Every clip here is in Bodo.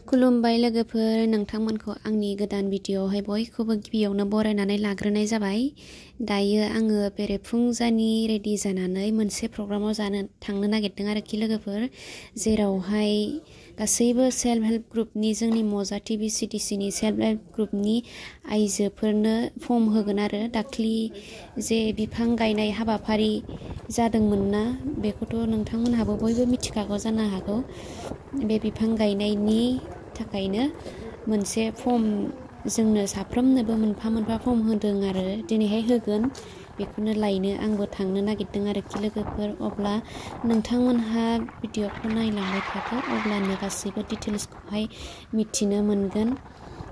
खुलुमबाय लोगोफोर नोंथांमोनखौ आंनि गोदान भिडिअआवहाय बयखौबो गिबियावनो बरायनानै लाग्रोनाय जाबाय। दायो आङो बेरेफुंजानि रेडि जानानै मोनसे प्रग्रामाव थांनो नागिरदों आरोखि लोगोफोर, जेरावहाय गासैबो सेल्फ हेल्प ग्रुपनि जोंनि मजा TVCTCनि सेल्फ हेल्प ग्रुपनि आइजोफोरनो फर्म होगोन आरो दाख्लि जे बिफां गायनाय हाबाफारि जादोंमोन ना, बेखौथ' नोंथांमोनहाबो बयबो मिथिखागौ जानो हागौ। बे बिफां गायनायनि थाखायनो मोनसे फर्म जोंनो साफ्रोमनोबो मोनफा मोनफा फर्म होदों आरो दिनैहाय होगोन। बेखौनो लायनो आंबो थांनो नागिरदों आरोखि लोगोफोर। अब्ला नोंथांमोनहा भिडिअखौ नायलांबाय थादो, अब्लानो गासैबो डिटेल्सखौहाय मिथिनो मोनगोन।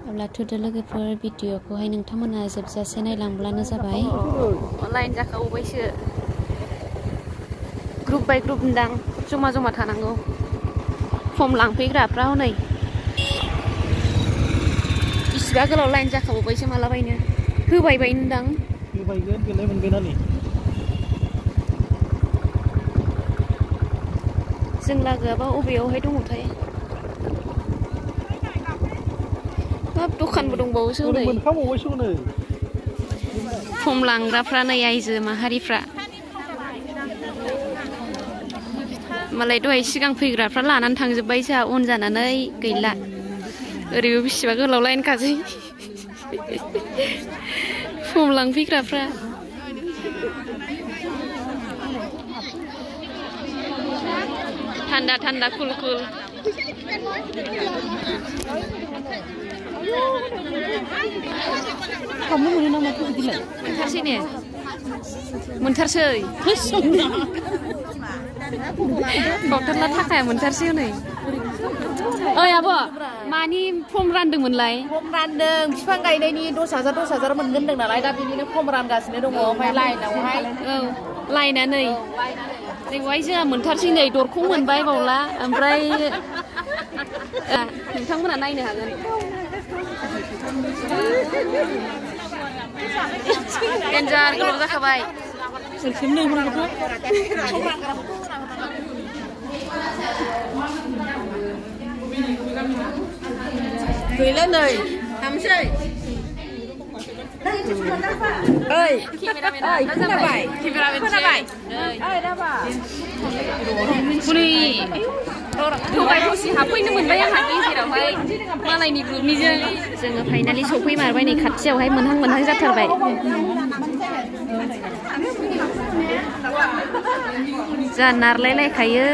अब्ला थुदो लोगोफोर, भिडिअखौहाय नोंथांमोनहा जोबजासे नायलांब्लानो जाबाय। लाइन जाखावबायसो, ग्रुप बाय ग्रुप दां जमा जमा थानांगौ। फर्म लांफैग्राफ्रा हनै बिसिबा गोलाव लाइन जाखाबावबायसो, मालाबायनो होबायबायनोदां। होबायगोन, बेलाय मोनबायना नै। जों लागोआबा अबेयावहाय दङथाय? हाब दखानबो दंबावोसो हनै। मोनखाबावबायसो हनै। फर्म लांग्राफ्रा नै आइजो माहारिफ्रा। मालाय दहाय सिगां फैग्राफ्रा लानानै थांजोब्बाय, जोंहा अन जानानै गैला। ओरैबो बेसेबा गोलाव लाइन खासै फर्म लांफैग्राफ्रा। थान्दा थान्दा कुल कुल। हाबनो मोनो ना माथो बिदिलाय? मोनथारसै ने? मोनथारसै। बावथारला थाखाया मोनथारसै हनै। ओइ आब', मानि फर्म रानदोंमोनलाय? फर्म रानदों, बिफां गायनायनि 10,000 मोनगोन होनदों नालाय, दा बिनिनो फर्म रानगासिनो दङ। ओमफ्राय लाइनावहाय औ लाइना नै बेवहाय जोंहा मोनथारसै नै, दरखं मोनबाय बावला। ओमफ्राय नोंथांमोना नायनो हागोन। देन्जार गोलाव जाखाबाय। गैला नै, थांसै। ओइ खोनाबाय? खोनाबाय? ओइ दाबा हनै थगाय थसि हाबफैनो मोनबाय आंहा गेजेरावहाय मालायनि ग्रुपनिजों। जोङो फाइनालि सफैमारबाय नै, खाथियावहाय मोनहां मोनहां जाथारबाय। जा नारलायलायखायो।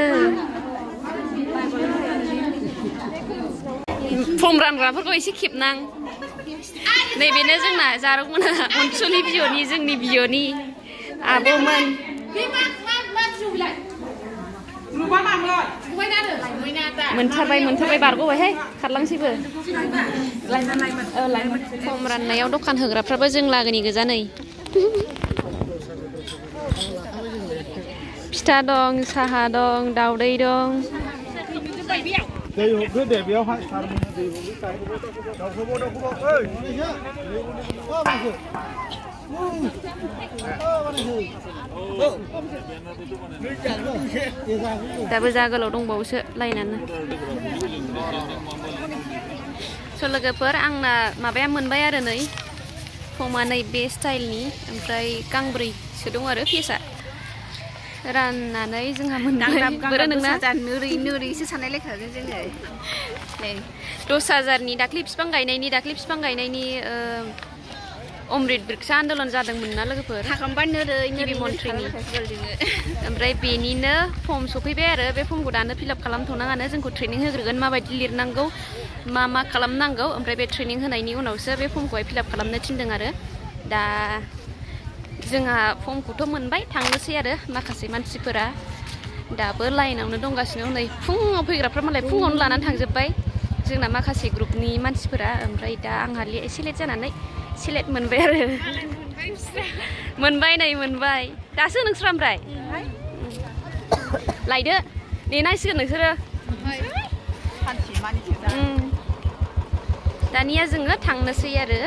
फर्म रानग्राफोरखौ एसे खेबनां। नैबेनो जोंना जारौमोना अनसुलि बिय'नि, जोंनि बिय'नि आब'मोन। मोनथारबाय मोनथारबाय, बारग'बायहाय, खारलांसैबो। फर्म राननायाव दखान होग्राफ्राबो जों लागोनि गोजा नै। फिथा दं, साहा दं, दाउदै दं। दै हरदो दे बेयावहाय। दाबो जा गोलाव दंबावोसो लाइनानो। स' लोगोफोर, आंना माबाया मोनबाय आरो नै फर्मा, नै बे स्टाइलनि। ओमफ्राय गांब्रैसो दं आरो पेजआ। राननानै जोंहा मोनबाय। बोरो नोंना? नोरैसो सानलायलायखागोन जोङो। नै 10,000नि दाख्लि बिफां गायनायनि अमृत बृक्ष आन्दलन जादोंमोन ना लोगोफोर, गिबि मन्थ्रिनि। ओमफ्राय बेनिनो फर्म सफैबाय आरो बे फर्मखौ दानो फिलआप खालामथ'नाङानो, जोंखौ ट्रेनिं होग्रोगोन माबायदि लिरनांगौ, मा खालामनांगौ। ओमफ्राय बे ट्रेनिं होनायनि उनावसो बे फर्मखौहाय फिलआप खालामनो थिनदों आरो। दा जोंहा फर्मखौथ' मोनबाय, थांनोसै आरो माखासे मानसिफोरा दाबो लाइनावनो दंगासिनो। नै फुङाव फैग्राफ्रा मालाय फुङावनो लानानै थांजोब्बाय जोंना माखासे ग्रुपनि मानसिफोरा। ओमफ्राय दा आंहा एसे लेट जानानै सिलेक्ट मोनबाय आरो। मोनबाय नै, मोनबाय दासो नोंस्रा। ओमफ्राय लायदो, नेनांसिगोन नोंसोरो। दानिया जोङो थांनोसै आरो।